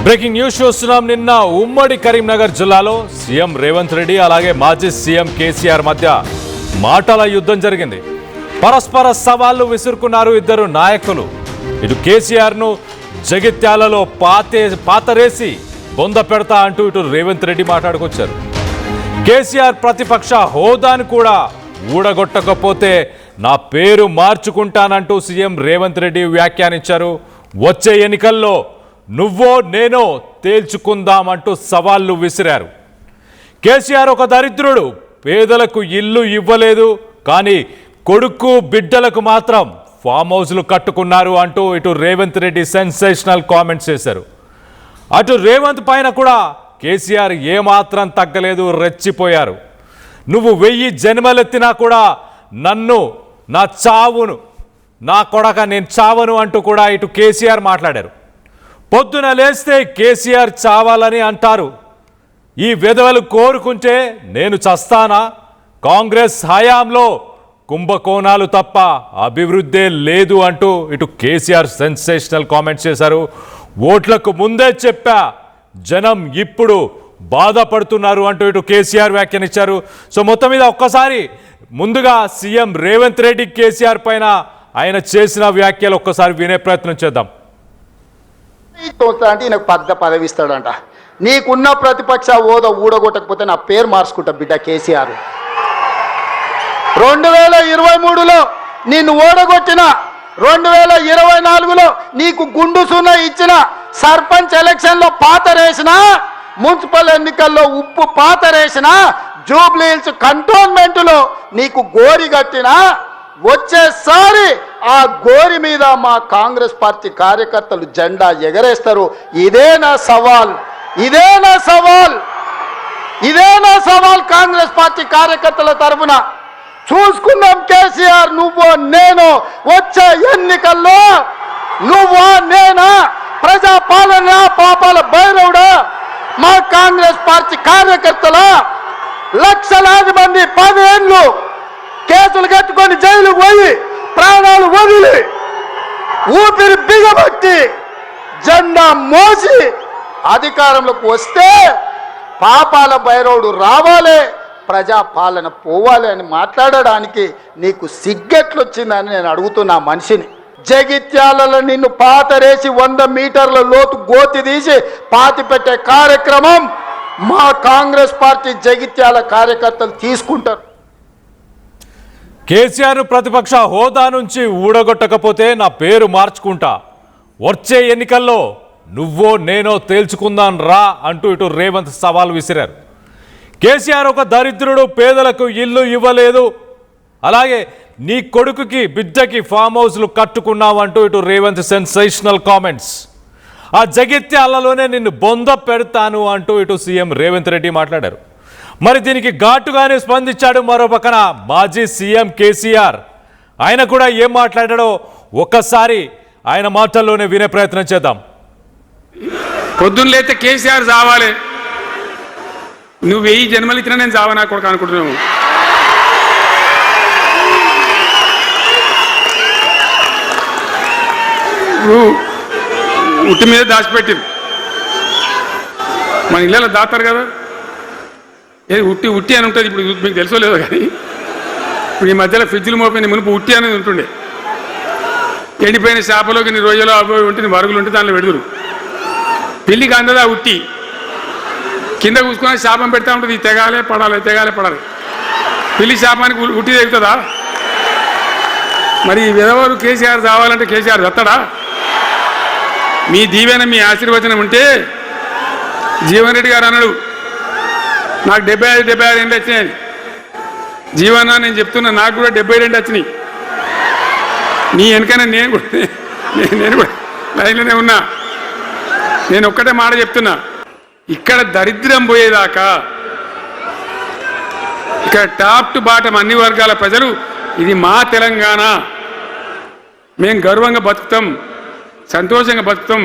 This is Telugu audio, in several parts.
బ్రేకింగ్ న్యూస్ చూస్తున్నాం. నిన్న ఉమ్మడి కరీంనగర్ జిల్లాలో సీఎం రేవంత్ రెడ్డి అలాగే మాజీ సీఎం కేసీఆర్ మధ్య మాటల యుద్ధం జరిగింది. పరస్పర సవాళ్లు విసురుకున్నారు ఇద్దరు నాయకులు. ఇటు కేసీఆర్ను జగిత్యాలలో పాతరేసి బొంద పెడతా అంటూ ఇటు రేవంత్ రెడ్డి మాట్లాడుకొచ్చారు. కేసీఆర్ ప్రతిపక్ష హోదాను కూడా ఊడగొట్టకపోతే నా పేరు మార్చుకుంటానంటూ సీఎం రేవంత్ రెడ్డి వ్యాఖ్యానించారు. వచ్చే ఎన్నికల్లో నువ్వో నేనో తేల్చుకుందామంటూ సవాళ్లు విసిరారు. కేసీఆర్ ఒక దరిద్రుడు, పేదలకు ఇల్లు ఇవ్వలేదు, కానీ కొడుకు బిడ్డలకు మాత్రం ఫామ్ హౌస్లు కట్టుకున్నారు అంటూ ఇటు రేవంత్ రెడ్డి సెన్సేషనల్ కామెంట్స్ చేశారు. అటు రేవంత్ పైన కూడా కేసీఆర్ ఏమాత్రం తగ్గలేదు, రెచ్చిపోయారు. నువ్వు 1000 జన్మలెత్తినా కూడా నన్ను నా చావును నా కొడక నేను చావను అంటూ కూడా ఇటు కేసీఆర్ మాట్లాడారు. పొద్దున లేస్తే కేసీఆర్ చావాలని అంటారు. ఈ వెధవలు కోరుకుంటే నేను చస్తానా? కాంగ్రెస్ హయాంలో కుంభకోణాలు తప్ప అభివృద్ధే లేదు అంటూ ఇటు కేసీఆర్ సెన్సేషనల్ కామెంట్స్ చేశారు. ఓట్లకు ముందే చెప్పా, జనం ఇప్పుడు బాధపడుతున్నారు అంటూ ఇటు కేసీఆర్ వ్యాఖ్యానించారు. సో మొత్తం మీద ఒక్కసారి ముందుగా సీఎం రేవంత్ రెడ్డి కేసీఆర్ పైన ఆయన చేసిన వ్యాఖ్యలు ఒక్కసారి వినే ప్రయత్నం చేద్దాం. అంటే ఈయనకు పదవి ఇస్తాడంట. నీకున్న ప్రతిపక్ష హోదా ఊడగొట్టకపోతే నా పేరు మార్చుకుంటా బిడ్డ కేసీఆర్. 2023లో నిన్ను ఓడగొట్టిన, 2024లో నీకు గుండు సున్నా ఇచ్చిన, సర్పంచ్ ఎలక్షన్లో పాతరేసిన, మున్సిపల్ ఎన్నికల్లో ఉప్పు పాతరేసిన, జూబ్లీ హిల్స్ కంటోన్మెంట్లో నీకు గోరి కట్టిన, వచ్చేసారి ఆ గోరి మీద మా కాంగ్రెస్ పార్టీ కార్యకర్తలు జెండా ఎగరేస్తారు. ఇదే నా సవాల్, ఇదే నా సవాల్, ఇదే నా సవాల్ కాంగ్రెస్ పార్టీ కార్యకర్తల తరఫున. చూసుకుందాం కేసీఆర్, నువ్వో నేను వచ్చే ఎన్నికల్లో నువ్వో నేనా, ప్రజాపాలన పాపాల భైరవుడా, మా కాంగ్రెస్ పార్టీ కార్యకర్తల లక్షలాది మంది 10 ఏళ్ళు కేసులు కట్టుకొని జైలుకు పోయి ప్రాణాలు వదిలి ఊపిరి బిగబట్టి జెండా మోసి అధికారంలోకి వస్తే పాపాల భైరవుడు రావాలి, ప్రజాపాలన పోవాలి అని మాట్లాడడానికి నీకు సిగ్గెట్లొచ్చిందని నేను అడుగుతున్నా మనిషిని. జగిత్యాలలో నిన్ను పాతరేసి 100 మీటర్ల లోతు గోతి తీసి పాతి పెట్టే కార్యక్రమం మా కాంగ్రెస్ పార్టీ జగిత్యాల కార్యకర్తలు తీసుకుంటారు. కేసీఆర్ ప్రతిపక్ష హోదా నుంచి ఊడగొట్టకపోతే నా పేరు మార్చుకుంటా, వచ్చే ఎన్నికల్లో నువ్వో నేనో తేల్చుకుందాం రా అంటూ ఇటు రేవంత్ సవాల్ విసిరారు. కేసీఆర్ ఒక దరిద్రుడు, పేదలకు ఇల్లు ఇవ్వలేదు, అలాగే నీ కొడుకుకి బిడ్డకి ఫామ్ హౌస్లు కట్టుకున్నావు అంటూ ఇటు రేవంత్ సెన్సేషనల్ కామెంట్స్. ఆ జగిత్యాలలోనే నిన్ను బొంద పెడతాను అంటూ ఇటు సీఎం రేవంత్ రెడ్డి మాట్లాడారు. మరి దీనికి ఘాటుగానే స్పందించాడు మరో పక్కన మాజీ సీఎం కేసీఆర్. ఆయన కూడా ఏం మాట్లాడాడో ఒక్కసారి ఆయన మాటల్లోనే వినే ప్రయత్నం చేద్దాం. పొద్దున్న లేతే కేసీఆర్ చావాలి, నువ్వు 1000 జన్మలు ఇచ్చినా నేను చావనా కొడుకు అనుకుంటున్నావు. ఉట్టి మీద దాచిపెట్టింది, మన ఇళ్ళలో దాతారు కదా, ఏది ఉట్టి ఉట్టి అని ఉంటుంది. ఇప్పుడు మీకు తెలుసో లేదో కానీ ఇప్పుడు ఈ మధ్యలో ఫ్రిడ్జ్లు మోపోయిన మునుపు ఉట్టి అనేది ఉంటుండే. ఎండిపోయిన చేపలోకి నీ రోజులో అవి ఉంటుంది, మరుగులు ఉంటే దాంట్లో పెడుతురు. పెళ్ళికి అందదా ఉట్టి కింద కూసుకొని శాపం పెడతా ఉంటుంది, ఈ తెగాలే పడాలి తెగాలే పడాలి. పెళ్లి శాపానికి ఉట్టి తెగుతుందా? మరి విధవారు కేసీఆర్ చావాలంటే కేసీఆర్ చస్తాడా? మీ దీవెన మీ ఆశీర్వచనం ఉంటే జీవన్ రెడ్డి గారు అన్నాడు, నాకు 75 ఏళ్ళు వచ్చినాయి. జీవన నేను చెప్తున్నా, నాకు కూడా 72 వచ్చినాయి. నీ వెనకనే నేను కూడా లైన్లోనే ఉన్నా. నేను ఒక్కటే మాట చెప్తున్నా, ఇక్కడ దరిద్రం పోయేదాకా ఇక్కడ టాప్ టు బాటం అన్ని వర్గాల ప్రజలు ఇది మా తెలంగాణ, మేము గర్వంగా బతుకుతాం, సంతోషంగా బతుకుతాం,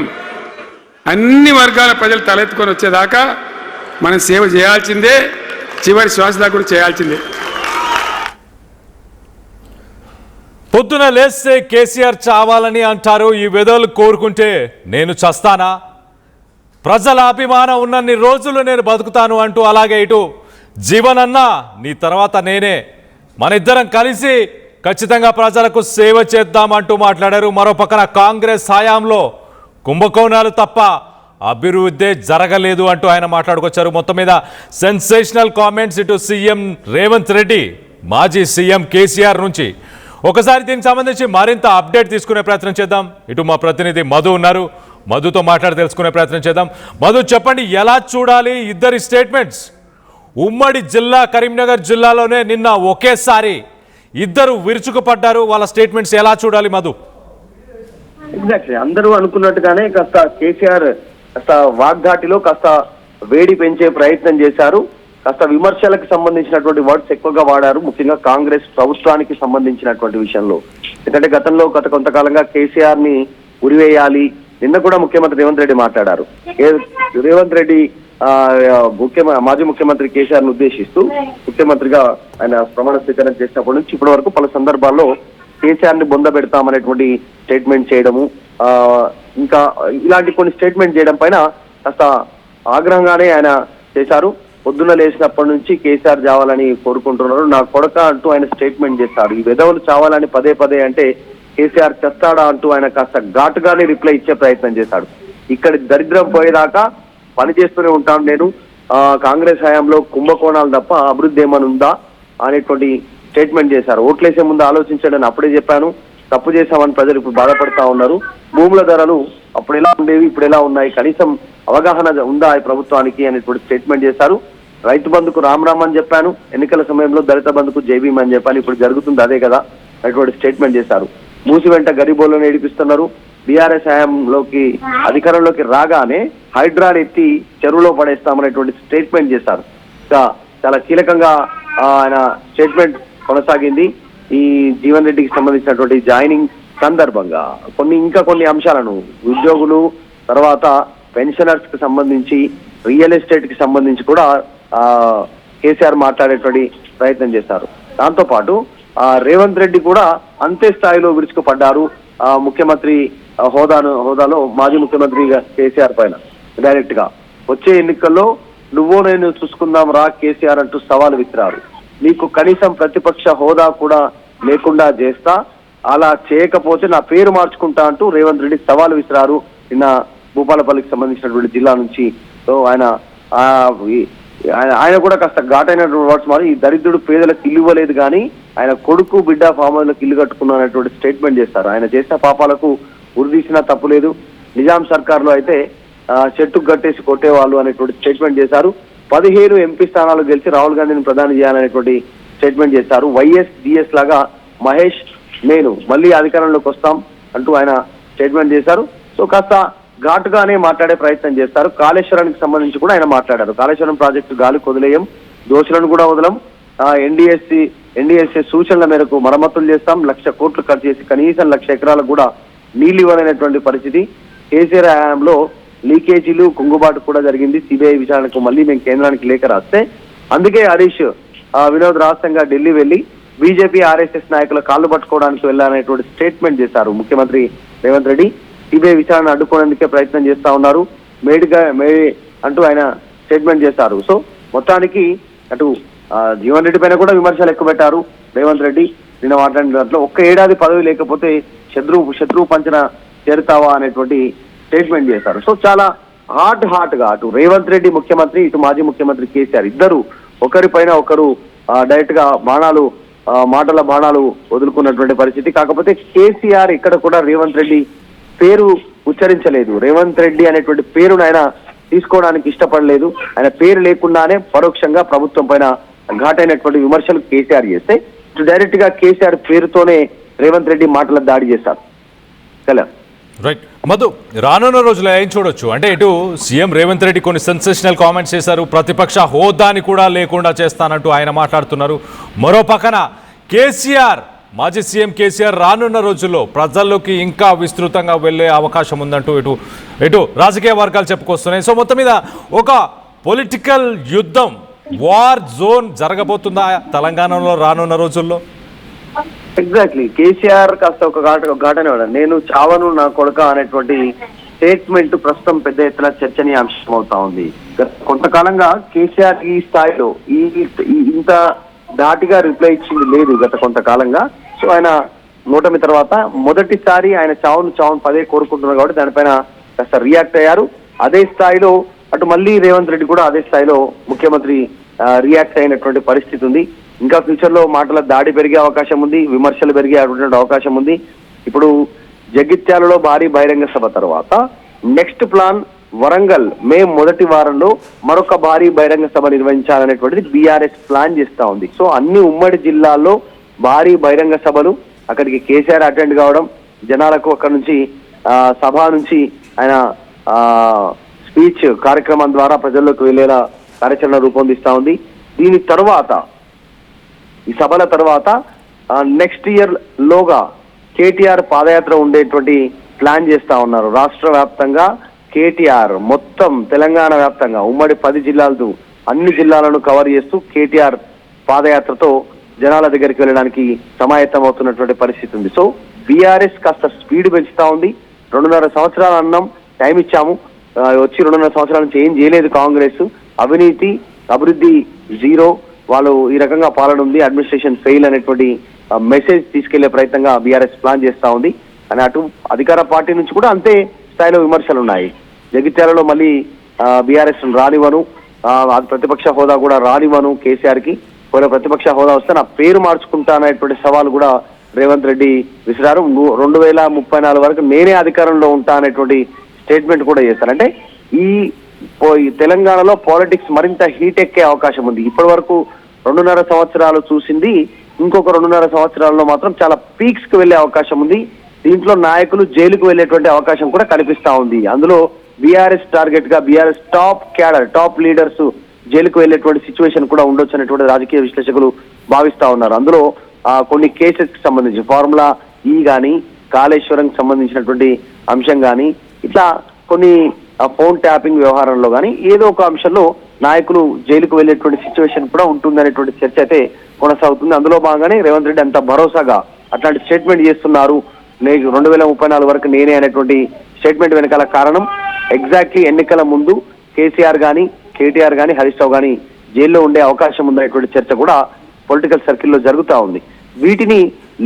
అన్ని వర్గాల ప్రజలు తలెత్తుకొని వచ్చేదాకా మనం సేవ చేయాల్సిందే, చివరి శ్వాస దాకా కూడా చేయాల్సిందే. పొద్దున లేస్తే కేసీఆర్ చావాలని అంటారు. ఈ వెధవలు కోరుకుంటే నేను చస్తానా? ప్రజల అభిమానం ఉన్నన్ని రోజులు నేను బతుకుతాను అంటూ, అలాగే ఇటు జీవనన్న నీ తర్వాత నేనే, మన ఇద్దరం కలిసి ఖచ్చితంగా ప్రజలకు సేవ చేద్దామంటూ మాట్లాడారు. మరో పక్కన కాంగ్రెస్ హయాంలో కుంభకోణాలు తప్ప అభివృద్ధి జరగలేదు అంటూ ఆయన మాట్లాడుకొచ్చారు. మొత్తం మీద సెన్సేషనల్ కామెంట్స్ ఇటు సీఎం రేవంత్ రెడ్డి, మాజీ సీఎం కేసీఆర్ నుంచి. ఒకసారి దీనికి సంబంధించి మరింత అప్డేట్ తీసుకునే ప్రయత్నం చేద్దాం. ఇటు మా ప్రతినిధి మధు ఉన్నారు, మధుతో మాట్లాడి తెలుసుకునే ప్రయత్నం చేద్దాం. మధు, చెప్పండి, ఎలా చూడాలి ఇద్దరి స్టేట్మెంట్స్? ఉమ్మడి జిల్లా కరీంనగర్ జిల్లాలోనే నిన్న ఒకేసారి ఇద్దరు విరుచుకుపడ్డారు. వాళ్ళ స్టేట్మెంట్స్ ఎలా చూడాలి మధు? ఎగ్జాక్ట్లీ అందరూ అనుకున్నట్టుగానే కాస్త కేసీఆర్ కాస్త వాగ్దాటిలో కాస్త వేడి పెంచే ప్రయత్నం చేశారు. కాస్త విమర్శలకు సంబంధించినటువంటి వర్డ్స్ ఎక్కువగా వాడారు, ముఖ్యంగా కాంగ్రెస్ ప్రభుత్వానికి సంబంధించినటువంటి విషయంలో. ఎందుకంటే గతంలో గత కొంతకాలంగా కేసీఆర్ ని ఉరివేయాలి, నిన్న కూడా ముఖ్యమంత్రి రేవంత్ రెడ్డి మాట్లాడారు. రేవంత్ రెడ్డి మాజీ ముఖ్యమంత్రి కేసీఆర్ ను ఉద్దేశిస్తూ ముఖ్యమంత్రిగా ఆయన ప్రమాణ స్వీకారం చేసినప్పటి నుంచి ఇప్పటి వరకు పలు సందర్భాల్లో కేసీఆర్ ని బొంద పెడతామనేటువంటి స్టేట్మెంట్ చేయడము, ఇంకా ఇలాంటి కొన్ని స్టేట్మెంట్ చేయడం పైన కాస్త ఆగ్రహంగానే ఆయన చేశారు. పొద్దున్న లేచినప్పటి నుంచి కేసీఆర్ చావాలని కోరుకుంటున్నారు, నా కొడక అంటూ ఆయన స్టేట్మెంట్ చేశారు. ఈ విధవులు చావాలని పదే పదే అంటే కేసీఆర్ చేస్తాడా అంటూ ఆయన కాస్త ఘాటుగానే రిప్లై ఇచ్చే ప్రయత్నం చేశాడు. ఇక్కడ దరిద్రం పోయేదాకా పనిచేస్తూనే ఉంటాను నేను, కాంగ్రెస్ హయాంలో కుంభకోణాలు తప్ప అభివృద్ధి ఏమైనా ఉందా అనేటువంటి స్టేట్మెంట్ చేశారు. ఓట్లేసే ముందు ఆలోచించడని అప్పుడే చెప్పాను, తప్పు చేశామని ప్రజలు ఇప్పుడు బాధపడతా ఉన్నారు. భూముల ధరలు అప్పుడు ఎలా ఉండేవి, ఇప్పుడు ఎలా ఉన్నాయి, కనీసం అవగాహన ఉందా ఈ ప్రభుత్వానికి అనేటువంటి స్టేట్మెంట్ చేశారు. రైతు బంధుకు రామ్ రామ్ అని చెప్పాను, ఎన్నికల సమయంలో దళిత బంధుకు జైభీమ్ అని చెప్పాను, ఇప్పుడు జరుగుతుంది అదే కదా అనేటువంటి స్టేట్మెంట్ చేశారు. మూసి వెంట గరీబోళ్ళని ఏడిపిస్తున్నారు. బీఆర్ఎస్ హయాంలోకి అధికారంలోకి రాగానే హైడ్రాని ఎత్తి చెరువులో పడేస్తామనేటువంటి స్టేట్మెంట్ చేశారు. చాలా కీలకంగా ఆయన స్టేట్మెంట్ కొనసాగింది. ఈ జీవన్ రెడ్డికి సంబంధించినటువంటి జాయినింగ్ సందర్భంగా కొన్ని అంశాలను, ఉద్యోగులు, తర్వాత పెన్షనర్స్ కి సంబంధించి, రియల్ ఎస్టేట్ కి సంబంధించి కూడా కేసీఆర్ మాట్లాడేటువంటి ప్రయత్నం చేశారు. దాంతో పాటు రేవంత్ రెడ్డి కూడా అంతే స్థాయిలో విరుచుకుపడ్డారు. ముఖ్యమంత్రి హోదాలో మాజీ ముఖ్యమంత్రి కేసీఆర్ పైన డైరెక్ట్ గా వచ్చే ఎన్నికల్లో నువ్వో నేను చూసుకుందాం రా కేసీఆర్ అంటూ సవాల్ విసిరారు. నీకు కనీసం ప్రతిపక్ష హోదా కూడా లేకుండా చేస్తా, అలా చేయకపోతే నా పేరు మార్చుకుంటా అంటూ రేవంత్ రెడ్డి సవాల్ విసిరారు నిన్న భూపాలపల్లికి సంబంధించినటువంటి జిల్లా నుంచి. సో ఆయన కూడా కాస్త ఘాటైనటువంటి వర్డ్స్ మరి, ఈ దరిద్రుడు పేదలకు ఇల్లు ఇవ్వలేదు కానీ ఆయన కొడుకు బిడ్డ ఫామ్ హౌస్లకు ఇల్లు కట్టుకున్నటువంటి స్టేట్మెంట్ చేస్తారు. ఆయన చేసిన పాపాలకు ఉరిదీసినా తప్పులేదు, నిజాం సర్కార్లో అయితే చెట్టుకు కట్టేసి కొట్టేవాళ్ళు అనేటువంటి స్టేట్మెంట్ చేశారు. 15 ఎంపీ స్థానాలు గెలిచి రాహుల్ గాంధీని ప్రధాని చేయాలనేటువంటి స్టేట్మెంట్ చేశారు. వైఎస్ లాగా మహేష్ నేను మళ్ళీ అధికారంలోకి వస్తాం అంటూ ఆయన స్టేట్మెంట్ చేశారు. సో కాస్త ఘాటుగానే మాట్లాడే ప్రయత్నం చేస్తారు. కాళేశ్వరానికి సంబంధించి కూడా ఆయన మాట్లాడారు. కాళేశ్వరం ప్రాజెక్టు గాలికి వదిలేయం, దోషులను కూడా వదలం, ఎన్డీఎస్ఏ సూచనల మేరకు మరమ్మతులు చేస్తాం, 1,00,000 కోట్లు ఖర్చు చేసి కనీసం 1,00,000 ఎకరాలకు కూడా నీళ్లు ఇవ్వలేనటువంటి పరిస్థితి. కేసీఆర్ హయాంలో లీకేజీలు, కుంగుబాటు కూడా జరిగింది. సిబిఐ విచారణకు మళ్ళీ మేము కేంద్రానికి లేఖ రాస్తే అందుకే హరీష్ వినోద్ రహస్యంగా ఢిల్లీ వెళ్లి బీజేపీ ఆర్ఎస్ఎస్ నాయకుల కాళ్ళు పట్టుకోవడానికి వెళ్ళాలనేటువంటి స్టేట్మెంట్ చేశారు ముఖ్యమంత్రి రేవంత్ రెడ్డి. సిబిఐ విచారణ అడ్డుకోవడానికే ప్రయత్నం చేస్తా ఉన్నారు అంటూ ఆయన స్టేట్మెంట్ చేశారు. సో మొత్తానికి అటు జీవన్ రెడ్డి పైన కూడా విమర్శలు ఎక్కువ పెట్టారు రేవంత్ రెడ్డి. నిన్న మాట్లాడిన దాంట్లో ఒక్క ఏడాది పదవి లేకపోతే శత్రువు పంచన చేరుతావా అనేటువంటి స్టేట్మెంట్ చేశారు. సో చాలా హాట్ గా అటు రేవంత్ రెడ్డి ముఖ్యమంత్రి, ఇటు మాజీ ముఖ్యమంత్రి కేసీఆర్ ఇద్దరు ఒకరిపైన ఒకరు డైరెక్ట్ గా మాటల బాణాలు వదులుకున్నటువంటి పరిస్థితి. కాకపోతే కేసీఆర్ ఇక్కడ కూడా రేవంత్ రెడ్డి పేరు ఉచ్చరించలేదు. రేవంత్ రెడ్డి అనేటువంటి పేరును ఆయన తీసుకోవడానికి ఇష్టపడలేదు. ఆయన పేరు లేకుండానే పరోక్షంగా ప్రభుత్వం పైన ఘాటైనటువంటి విమర్శలు కేసీఆర్ చేస్తే ఇటు డైరెక్ట్ గా కేసీఆర్ పేరుతోనే రేవంత్ రెడ్డి మాటల దాడి చేశారు. రైట్ మధు, రానున్న రోజుల్లో ఏం చూడొచ్చు అంటే ఇటు సీఎం రేవంత్ రెడ్డి కొన్ని సెన్సేషనల్ కామెంట్స్ చేశారు, ప్రతిపక్ష హోదాని కూడా లేకుండా చేస్తానంటూ ఆయన మాట్లాడుతున్నారు. మరో పక్కన కేసీఆర్, మాజీ సీఎం కేసీఆర్ రానున్న రోజుల్లో ప్రజల్లోకి ఇంకా విస్తృతంగా వెళ్లే అవకాశం ఉందంటూ ఇటు రాజకీయ వర్గాలు చెప్పుకొస్తున్నాయి. సో మొత్తం మీద ఒక పొలిటికల్ యుద్ధం, వార్ జోన్ జరగబోతుందా తెలంగాణలో రానున్న రోజుల్లో? ఎగ్జాక్ట్లీ కేసీఆర్ కాస్త ఒక ఘాటనే నేను చావను నా కొడుక అనేటువంటి స్టేట్మెంట్ ప్రస్తుతం పెద్ద ఎత్తున చర్చనీయాంశం అవుతా ఉంది. కొంతకాలంగా కేసీఆర్ ఈ స్థాయిలో ఇంత ధాటిగా రిప్లై ఇచ్చింది లేదు గత కొంతకాలంగా. సో ఆయన ఓటమి తర్వాత మొదటిసారి ఆయన చావును పదే కోరుకుంటున్నారు కాబట్టి దానిపైన కాస్త రియాక్ట్ అయ్యారు. అదే స్థాయిలో అటు మళ్ళీ రేవంత్ రెడ్డి కూడా అదే స్థాయిలో ముఖ్యమంత్రి రియాక్ట్ అయినటువంటి పరిస్థితి ఉంది. ఇంకా ఫ్యూచర్ లో మాటల దాడి పెరిగే అవకాశం ఉంది, విమర్శలు పెరిగే అవకాశం ఉంది. ఇప్పుడు జగిత్యాలలో భారీ బహిరంగ సభ తర్వాత నెక్స్ట్ ప్లాన్ వరంగల్ మే మొదటి వారంలో మరొక భారీ బహిరంగ సభ నిర్వహించాలనేటువంటిది బీఆర్ఎస్ ప్లాన్ చేస్తా ఉంది. సో అన్ని ఉమ్మడి జిల్లాల్లో భారీ బహిరంగ సభలు, అక్కడికి కేసీఆర్ అటెండ్ కావడం, జనాలకు అక్కడి నుంచి సభ నుంచి ఆయన స్పీచ్ కార్యక్రమం ద్వారా ప్రజల్లోకి వెళ్లేలా కార్యాచరణ రూపొందిస్తా ఉంది. దీని తర్వాత ఈ సభల తర్వాత నెక్స్ట్ ఇయర్ లోగా కేటీఆర్ పాదయాత్ర ఉండేటువంటి ప్లాన్ చేస్తా ఉన్నారు. రాష్ట్ర వ్యాప్తంగా కేటీఆర్ మొత్తం తెలంగాణ వ్యాప్తంగా ఉమ్మడి 10 జిల్లాలతో అన్ని జిల్లాలను కవర్ చేస్తూ కేటీఆర్ పాదయాత్రతో జనాల దగ్గరికి వెళ్ళడానికి సమాయత్తం అవుతున్నటువంటి పరిస్థితి ఉంది. సో బీఆర్ఎస్ కాస్త స్పీడ్ పెంచుతా ఉంది. 2.5 సంవత్సరాలు అన్నాం, టైం ఇచ్చాము, వచ్చి 2.5 సంవత్సరాల నుంచి ఏం చేయలేదు కాంగ్రెస్, అవినీతి అభివృద్ధి జీరో, వాళ్ళు ఈ రకంగా పాలన ఉంది, అడ్మినిస్ట్రేషన్ ఫెయిల్ అనేటువంటి మెసేజ్ తీసుకెళ్లే ప్రయత్నంగా బీఆర్ఎస్ ప్లాన్ చేస్తా ఉంది. అని అటు అధికార పార్టీ నుంచి కూడా అంతే స్థాయిలో విమర్శలు ఉన్నాయి. జగిత్యాలలో మళ్ళీ బీఆర్ఎస్ రానివ్వను, ప్రతిపక్ష హోదా కూడా రానివ్వను కేసీఆర్ కి, ఒకవేళ ప్రతిపక్ష హోదా వస్తే నా పేరు మార్చుకుంటా అనేటువంటి సవాల్ కూడా రేవంత్ రెడ్డి విసిరారు. 2034 వరకు నేనే అధికారంలో ఉంటా అనేటువంటి స్టేట్మెంట్ కూడా చేశారు. అంటే ఈ తెలంగాణలో పాలిటిక్స్ మరింత హీట్ ఎక్కే అవకాశం ఉంది. ఇప్పటి వరకు 2.5 సంవత్సరాలు చూసింది, ఇంకొక 2.5 సంవత్సరాల్లో మాత్రం చాలా పీక్స్ కు వెళ్లే అవకాశం ఉంది. దీంట్లో నాయకులు జైలుకు వెళ్లేటువంటి అవకాశం కూడా కనిపిస్తా ఉంది. అందులో బీఆర్ఎస్ టార్గెట్ గా బీఆర్ఎస్ టాప్ లీడర్స్ జైలుకు వెళ్లేటువంటి సిచ్యువేషన్ కూడా ఉండొచ్చు అనేటువంటి రాజకీయ విశ్లేషకులు భావిస్తా ఉన్నారు. అందులో కొన్ని కేసెస్ కి సంబంధించి ఫార్ములా ఈ గాని, కాళేశ్వరం సంబంధించినటువంటి అంశం గాని, ఇట్లా కొన్ని ఫోన్ ట్యాపింగ్ వ్యవహారంలో గాని ఏదో ఒక అంశంలో నాయకులు జైలుకు వెళ్లేటువంటి సిచ్యువేషన్ కూడా ఉంటుందనేటువంటి చర్చ అయితే కొనసాగుతుంది. అందులో భాగంగానే రేవంత్ రెడ్డి అంత భరోసాగా అట్లాంటి స్టేట్మెంట్ చేస్తున్నారు. 2034 వరకు నేనే అనేటువంటి స్టేట్మెంట్ వెనకాల కారణం ఎగ్జాక్ట్లీ ఎన్నికల ముందు కేసీఆర్ గాని, కేటీఆర్ గాని, హరీష్ రావు గాని జైల్లో ఉండే అవకాశం ఉందనేటువంటి చర్చ కూడా పొలిటికల్ సర్కిల్లో జరుగుతా ఉంది. వీటిని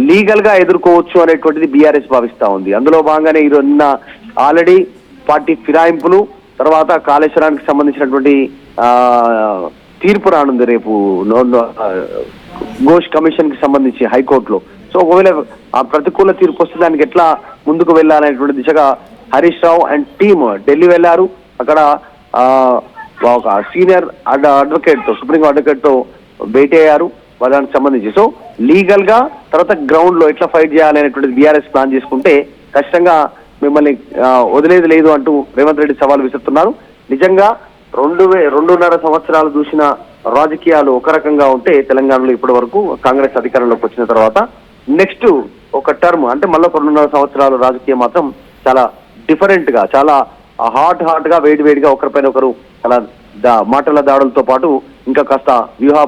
లీగల్ గా ఎదుర్కోవచ్చు అనేటువంటిది బీఆర్ఎస్ భావిస్తా ఉంది. అందులో భాగంగానే ఈరోజు ఆల్రెడీ పార్టీ ఫిరాయింపులు, తర్వాత కాళేశ్వరానికి సంబంధించినటువంటి తీర్పు రానుంది రేపు ఘోష్ కమిషన్ కి సంబంధించి హైకోర్టులో. సో ఒకవేళ ఆ ప్రతికూల తీర్పు వస్తే దానికి ఎట్లా ముందుకు వెళ్ళాలనేటువంటి దిశగా హరీష్ రావు అండ్ టీమ్ ఢిల్లీ వెళ్లారు. అక్కడ ఒక సీనియర్ అడ్వకేట్ తో, సుప్రీం అడ్వకేట్ తో భేటీ అయ్యారు దానికి సంబంధించి. సో లీగల్ గా తర్వాత గ్రౌండ్ లో ఎట్లా ఫైట్ చేయాలి అనేటువంటి బీఆర్ఎస్ ప్లాన్ చేసుకుంటే ఖచ్చితంగా మిమ్మల్ని వదిలేది లేదు అంటూ రేవంత్ రెడ్డి సవాల్ విసురుతున్నారు. నిజంగా 2.5 సంవత్సరాలు చూసిన రాజకీయాలు ఒక రకంగా ఉంటే తెలంగాణలో ఇప్పటి వరకు కాంగ్రెస్ అధికారంలోకి వచ్చిన తర్వాత నెక్స్ట్ ఒక టర్మ్ అంటే మళ్ళీ 2.5 సంవత్సరాలు రాజకీయం మాత్రం చాలా డిఫరెంట్ గా, చాలా హాట్ గా వేడిగా ఒకరిపైన ఒకరు చాలా మాటల దాడులతో పాటు ఇంకా కాస్త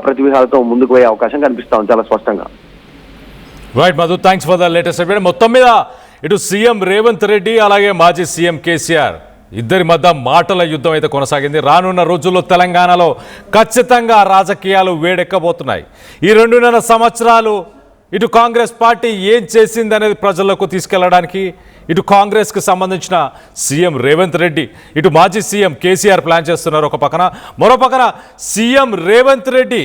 ప్రతివ్యూహాలతో ముందుకు పోయే అవకాశం కనిపిస్తా ఉంది చాలా స్పష్టంగా. Right Madhu, thanks for the latest update. మొత్తం మీద ఇటు సీఎం రేవంత్ రెడ్డి అలాగే మాజీ సీఎం కేసీఆర్ ఇద్దరి మధ్య మాటల యుద్ధం అయితే కొనసాగింది. రానున్న రోజుల్లో తెలంగాణలో ఖచ్చితంగా రాజకీయాలు వేడెక్కబోతున్నాయి. ఈ 2.5 సంవత్సరాలు ఇటు కాంగ్రెస్ పార్టీ ఏం చేసింది అనేది ప్రజలకు తీసుకెళ్లడానికి ఇటు కాంగ్రెస్కి సంబంధించిన సీఎం రేవంత్ రెడ్డి, ఇటు మాజీ సీఎం కేసీఆర్ ప్లాన్ చేస్తున్నారు ఒక పక్కన. మరో పక్కన సీఎం రేవంత్ రెడ్డి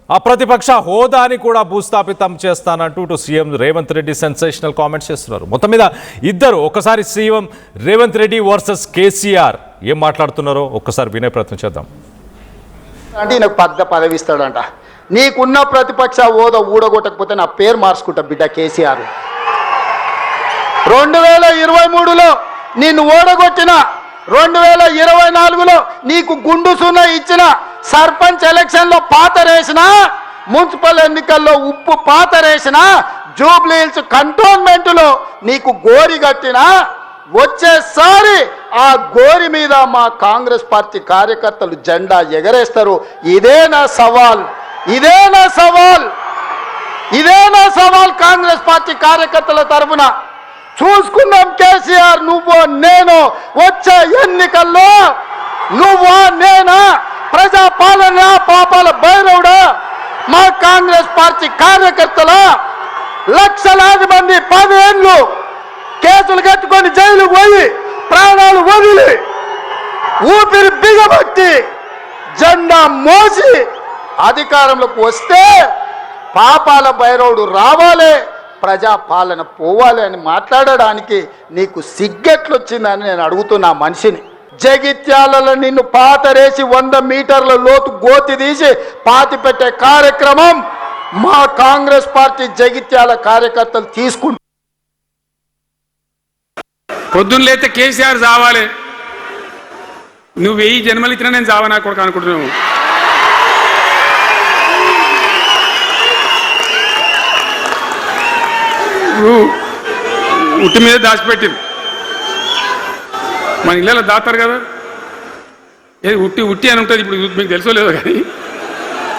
ఆ ప్రతిపక్ష హోదాని కూడా భూస్థాపితం చేస్తానంటూ ఇటు CM Revanth Reddy sensational comments చేస్తున్నారు. మొత్తం మీద ఇద్దరు ఒకసారి సీఎం రేవంత్ రెడ్డి వర్సెస్ కేసీఆర్ ఏం మాట్లాడుతున్నారో ఒక్కసారి వినే ప్రయత్నం చేద్దాం. అంటే ఈయనకు పదవి ఇస్తాడంట. నీకున్న ప్రతిపక్ష హోదా ఊడగొట్టకపోతే నా పేరు మార్చుకుంటా బిడ్డ కేసీఆర్. 2023లో నిన్ను ఓడగొట్టిన, 2024లో నీకు గుండు సున్నా ఇచ్చిన, సర్పంచ్ ఎలక్షన్ లో పాతరేసిన, మున్సిపల్ ఎన్నికల్లో ఉప్పు పాతరేసిన, జూబ్లీ హిల్స్ కంటోన్మెంట్ లో నీకు గోరి కట్టిన, వచ్చేసారి ఆ గోరి మీద మా కాంగ్రెస్ పార్టీ కార్యకర్తలు జెండా ఎగరేస్తారు. ఇదే నా సవాల్ కాంగ్రెస్ పార్టీ కార్యకర్తల తరఫున. చూసుకున్నాం కేసీఆర్, నువ్వు నేను వచ్చే ఎన్నికల్లో నువ్వా నేనా, ప్రజా పాలన పాపాల భైరవుడా, మా కాంగ్రెస్ పార్టీ కార్యకర్తల లక్షలాది మంది 10 ఏళ్ళు కేసులు కట్టుకొని జైలుకు పోయి ప్రాణాలు వదిలి ఊపిరి బిగబట్టి జెండా మోసి అధికారంలోకి వస్తే పాపాల భైరవుడు రావాలి, ప్రజా పాలన పోవాలి అని మాట్లాడడానికి నీకు సిగ్గెట్లొచ్చిందని నేను అడుగుతున్నా మనిషిని. జగిత్యాలలో నిన్ను పాతరేసి 100 మీటర్ల లోతు గోతి తీసి పాతి పెట్టే కార్యక్రమం మా కాంగ్రెస్ పార్టీ జగిత్యాల కార్యకర్తలు తీసుకుంటారు. పొద్దున్న లేతే కేసీఆర్ చావాలి, నువ్వు 1000 జన్మలు ఇచ్చినా నేను చావనా కొడుకు అనుకుంటున్నావు. ఉట్టి మీద దాచిపెట్టింది, మన ఇళ్ళలో దాతారు కదా, ఏది ఉట్టి ఉట్టి అని ఉంటుంది. ఇప్పుడు మీకు తెలుసో లేదో కానీ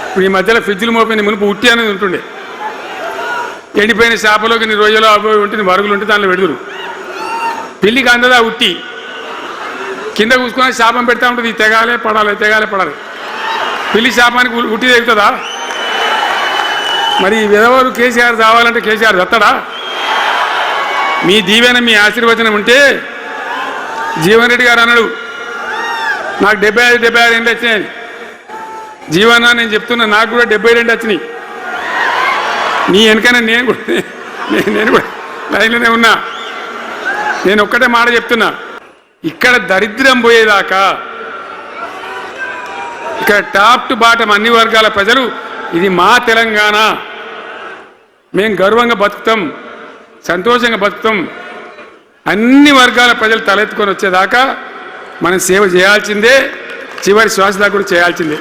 ఇప్పుడు ఈ మధ్యలో ఫ్రిడ్జ్లు మోపోయిన మునుపు ఉట్టి అనేది ఉంటుండే. ఎండిపోయిన చేపలోకి నీ రొయ్యలో అవి ఉంటుంది, మరుగులు ఉంటే దానిలో పెడుతురు. పెళ్ళికి అందదా ఉట్టి కింద కూసుకొని శాపం పెడతా ఉంటుంది, ఈ తెగాలే పడాలి తెగాలే పడాలి. పెళ్లి శాపానికి ఉట్టి తెగుతుందా? మరి విధవలు కేసీఆర్ చావాలంటే కేసీఆర్ చస్తాడా? మీ దీవెన మీ ఆశీర్వచనం ఉంటే జీవన్ రెడ్డి గారు అన్నాడు, నాకు 75 ఏళ్ళు వచ్చినాయి. జీవన నేను చెప్తున్నా, నాకు కూడా 72 వచ్చినాయి. నీ వెనకనే నేను కూడా లైన్లోనే ఉన్నా. నేను ఒక్కటే మాట చెప్తున్నా, ఇక్కడ దరిద్రం పోయేదాకా, ఇక్కడ టాప్ టు బాటం అన్ని వర్గాల ప్రజలు ఇది మా తెలంగాణ, మేము గర్వంగా బతుకుతాం, సంతోషంగా బతుకుతాం, అన్ని వర్గాల ప్రజలు తలెత్తుకొని వచ్చేదాకా మనం సేవ చేయాల్సిందే, చివరి శ్వాస దాకా కూడా చేయాల్సిందే.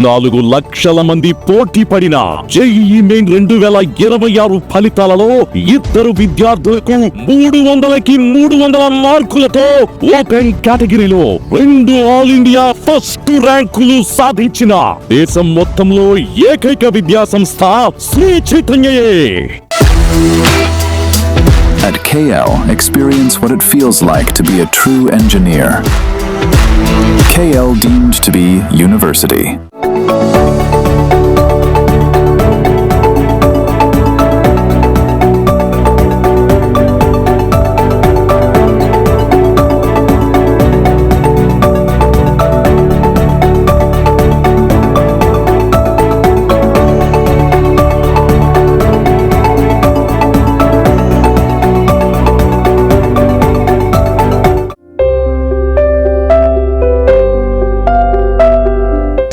14 లక్షల మంది పోటీ పడిన జేఈఈ మెయిన్ 2026 ఫలితాలలో 2 విద్యార్థులకు 300కి 300 మార్కులతో ఓపెన్ కేటగిరీలో 2 ఆల్ ఇండియా ఫస్ట్ ర్యాంకులు సాధించిన దేశం మొత్తంలో ఏకైక విద్యా సంస్థ Shri చైతన్యయే. At KL, experience what it feels like to be a true engineer. KL deemed to be university.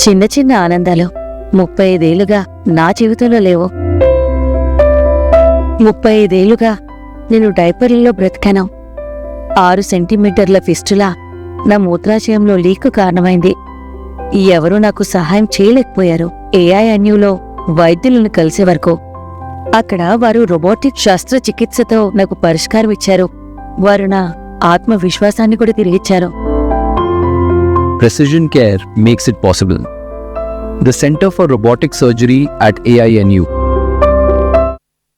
చిన్న చిన్న ఆనందాలు 35 ఏళ్లుగా నా జీవితంలో లేవు. 35 ఏళ్లుగా నేను డైపర్లలో బ్రతికాను. 6 సెంటీమీటర్ల ఫిస్టులా నా మూత్రాశయంలో లీకు కారణమైంది. ఎవరూ నాకు సహాయం చేయలేకపోయారు. ఏఐఎన్యూలో వైద్యులను కలిసే వరకు. అక్కడ వారు రోబోటిక్ శస్త్రచికిత్సతో నాకు పరిష్కారం ఇచ్చారు. వారు నా ఆత్మవిశ్వాసాన్ని కూడా తిరిగిచ్చారు. Precision care makes it possible. The Center for Robotic Surgery at AINU